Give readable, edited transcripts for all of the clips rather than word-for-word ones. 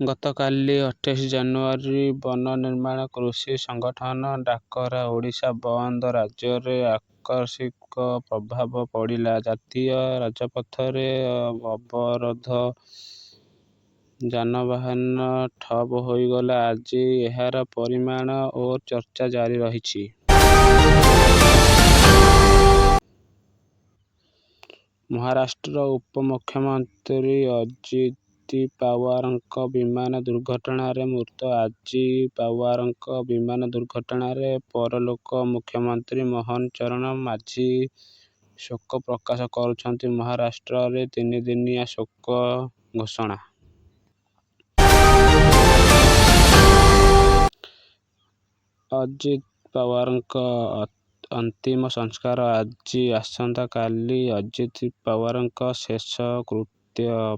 ଗତକାଲି 28 ଜାନୁଆରୀ ବନ ନିର୍ମାଣ କୃଷି ସଂଗଠନ ଡାକରା ଓଡ଼ିଶା ବନ୍ଦ ରାଜ୍ୟରେ ଆକସ୍ମିକ ପ୍ରଭାବ ପଡ଼ିଲା। ଜାତୀୟ ରାଜପଥରେ ଅବରୋଧ, ଯାନବାହନ ଠପ୍ ହୋଇଗଲା। ଆଜି ଏହାର ପରିମାଣ ଓ ଚର୍ଚ୍ଚା ଜାରି ରହିଛି। ମହାରାଷ୍ଟ୍ର ଉପମୁଖ୍ୟମନ୍ତ୍ରୀ ଅଜିତ ପାୱାରଙ୍କ ବିମାନ ଦୁର୍ଘଟଣାରେ ମୃତ୍ୟୁ। ଅଜିତ ପାୱାରଙ୍କ ବିମାନ ଦୁର୍ଘଟଣାରେ ପରଲୋକ। ମୁଖ୍ୟମନ୍ତ୍ରୀ ମୋହନ ଚରଣ ମାଝୀ ଶୋକ ପ୍ରକାଶ କରିଛନ୍ତି। ମହାରାଷ୍ଟ୍ରରେ 3 ଦିନିଆ ଶୋକ ଘୋଷଣା। ଅଜିତ ପାୱାରଙ୍କ ଅନ୍ତିମ ସଂସ୍କାର ଆଜି। ଆସନ୍ତାକାଲି ଅଜିତ ପାୱାରଙ୍କ ଶେଷକୃତ୍ୟ।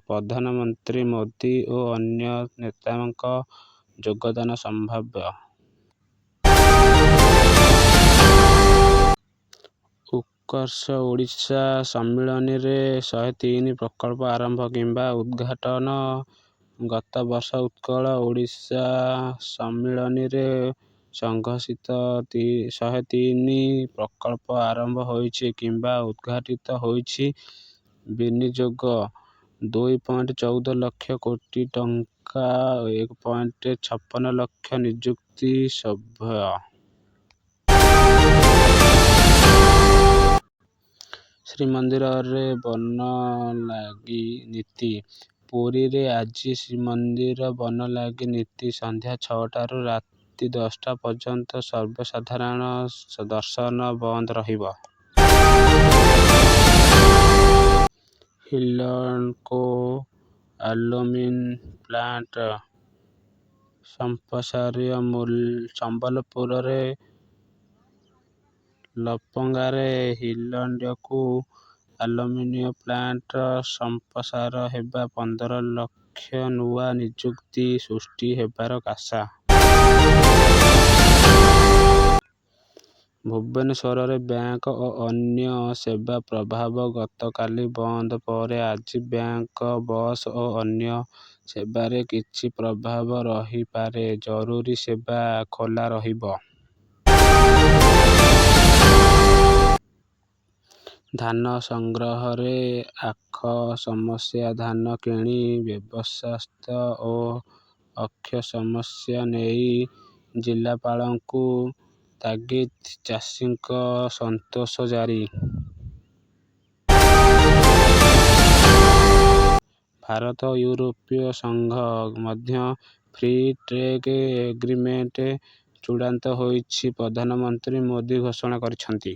ପ୍ରଧାନମନ୍ତ୍ରୀ ମୋଦି ଓ ଅନ୍ୟ ନେତାଙ୍କ ଯୋଗଦାନ ସମ୍ଭାବ୍ୟ। ଉତ୍କର୍ଷ ଓଡ଼ିଶା ସମ୍ମିଳନୀରେ 103 ପ୍ରକଳ୍ପ ଆରମ୍ଭ କିମ୍ବା ଉଦ୍ଘାଟନ। ଗତ ବର୍ଷ ଉତ୍କଳ ଓଡ଼ିଶା ସମ୍ମିଳନୀରେ ସଂଘୋଷିତ 103 ପ୍ରକଳ୍ପ ଆରମ୍ଭ ହୋଇଛି କିମ୍ବା ଉଦ୍ଘାଟିତ ହୋଇଛି। ବିନିଯୋଗ 2.14 ଲକ୍ଷ କୋଟି ଟଙ୍କା, 1.56 ଲକ୍ଷ ନିଯୁକ୍ତି। ସଭ୍ୟ ଶ୍ରୀମନ୍ଦିରରେ ବନଲାଗି ନୀତି। ପୁରୀରେ ଆଜି ଶ୍ରୀମନ୍ଦିର ବନଲାଗି ନୀତି। ସନ୍ଧ୍ୟା 6ଟାରୁ ରାତି 10ଟା ପର୍ଯ୍ୟନ୍ତ ସର୍ବସାଧାରଣ ଦର୍ଶନ ବନ୍ଦ ରହିବ। ହିଣ୍ଡଲକୋ ଆଲୁମିନି ପ୍ଲାଣ୍ଟ ସମ୍ବଲପୁରରେ ଲପଙ୍ଗାରେ ହିଣ୍ଡଲକୋ ଆଲୁମିନି ପ୍ଲାଣ୍ଟ ସମ୍ପ୍ରସାର ହେବା 15 ଲକ୍ଷ ନୂଆ ନିଯୁକ୍ତି ସୃଷ୍ଟି ହେବାର ଆଶା। ଭୁବନେଶ୍ୱରରେ ବ୍ୟାଙ୍କ ଓ ଅନ୍ୟ ସେବା ପ୍ରଭାବ। ଗତକାଲି ବନ୍ଦ ପରେ ଆଜି ବ୍ୟାଙ୍କ, ବସ୍ ଓ ଅନ୍ୟ ସେବାରେ କିଛି ପ୍ରଭାବ ରହିପାରେ। ଜରୁରୀ ସେବା ଖୋଲା ରହିବ। ଧାନ ସଂଗ୍ରହରେ ଆଖ ସମସ୍ୟା। ଧାନ କିଣି ବ୍ୟବସାୟ ଓ ଅକ୍ଷ ସମସ୍ୟା ନେଇ ଜିଲ୍ଲାପାଳଙ୍କୁ ତାଗିଦ। ଚାଷୀଙ୍କ ସନ୍ତୋଷ ଜାରି। ଭାରତ ଓ ୟୁରୋପୀୟ ସଂଘ ମଧ୍ୟ ଫ୍ରି ଟ୍ରେଡ୍ ଏଗ୍ରିମେଣ୍ଟ ଚୂଡ଼ାନ୍ତ ହୋଇଛି, ପ୍ରଧାନମନ୍ତ୍ରୀ ମୋଦି ଘୋଷଣା କରିଛନ୍ତି।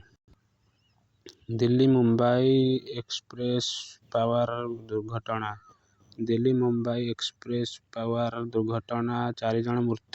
ଦିଲ୍ଲୀ-ମୁମ୍ବାଇ ଏକ୍ସପ୍ରେସ୍ ପାୱାର ଦୁର୍ଘଟଣା। ଦିଲ୍ଲୀ-ମୁମ୍ବାଇ ଏକ୍ସପ୍ରେସ୍ ପାୱାର ଦୁର୍ଘଟଣା 4 ଜଣ ମୃତ।